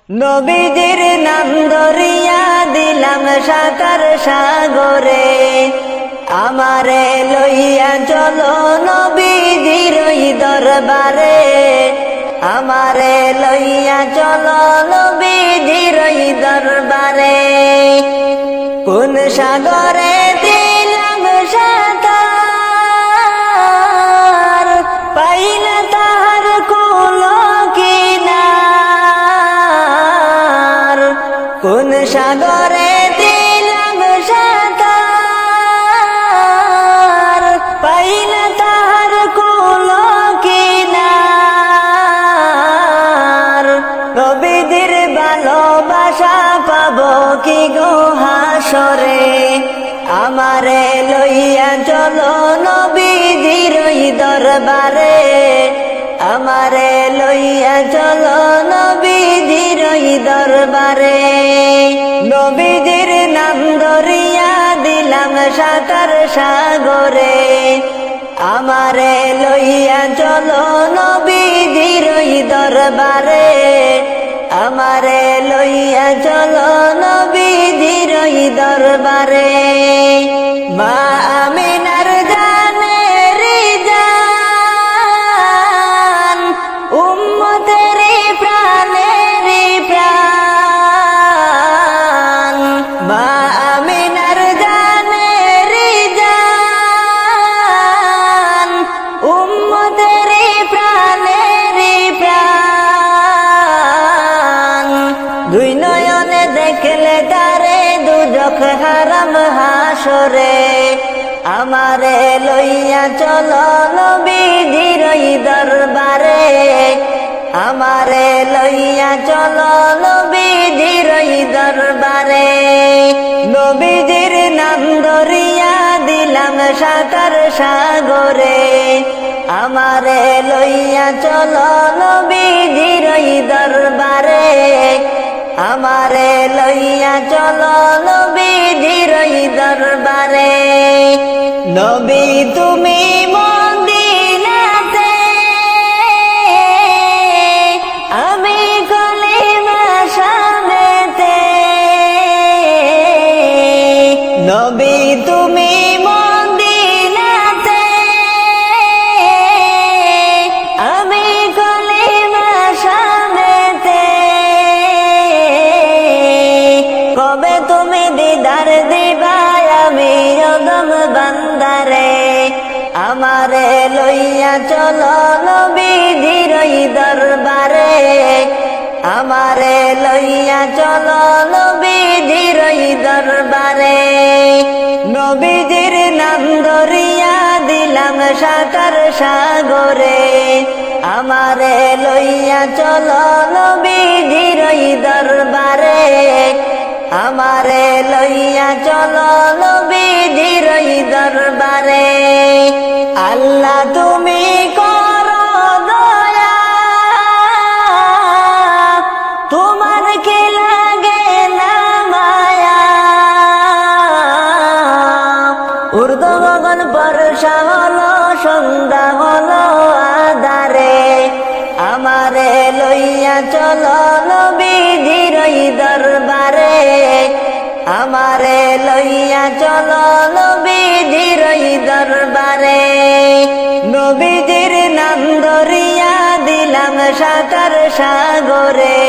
নবীজির নাম ধরিয়া দিলাম সাকার সাগরে, আমারে লইয়া চলো নবীজির ওই দরবারে, আমারে লইয়া চলো নবীজির ওই দরবারে। কোন সাগরে দিলাম সাকার, পাইলা তাহার কুলো কিনার। কোন সাগরে দিলাম সাকার, পাইলা তাহার কুলো কিনার। নবীদের ভালোবাসা পাবো কি গো হাসরে, আমারে লইয়া চলো নবীজির ওই দরবারে, আমারে লইয়া চলো নবীজির ওই দরবারে। নবীজির নাম ধরিয়া দিলাম সাকার সাগরে, আমারে লইয়া চলো নবীজির ওই দরবারে, আমারে লইয়া চলো নবীজির ওই দরবারে। মা আমিনার জানের জান, উম্মতের প্রাণের প্রাণ। মা আমিনার জানের জান, উম্মতের প্রাণের প্রাণ। দুই নয়নে দেখলে তারে দুজখ হারাম হাসরে, আমারে লইয়া চলো নবীজির ওই দরবারে, আমারে লইয়া চলো নবীজির ওই দরবারে। নবীজির নাম ধরিয়া দিলাম সাকার সাগরে, আমারে লইয়া চলো নবীজির ওই দরবারে, আমারে লইয়া চলো নবীজির ওই দরবারে। নবী তুমি মদিনাতে, আমি কলিমা শানেতে। নবী তুমি মদিনাতে, আমি কলিমা শানেতে। কবে তুমি দিদার দিবা আমি অদম বান্দারে, আমারে লইয়া চলো নবীজির ওই দরবারে, আমারে লইয়া চলো নবীজির ওই দরবারে। নবীজির নাম ধরিয়া দিলাম সাকার সাগরে, আমারে লইয়া চলো নবীজির ওই দরবারে, আমারে লইয়া চলো নবীজির ওই দরবারে। আল্লাহ তুমি করো দয়া, তোমার কি লাগে না মায়া। উর্দু গগন বর্ষা হলো সন্ধ্যা হলো আধারে, আমারে লইয়া চলো নবীজির ওই দরবারে, আমারে লইয়া চলো নবীজির ওই দরবারে। নবীজির নাম ধরিয়া দিলাম সাকার সাগরে,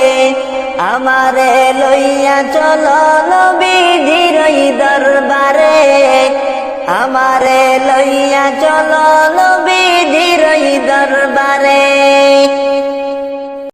আমারে লইয়া চলো নবীজির ওই দরবারে, আমারে লইয়া চলো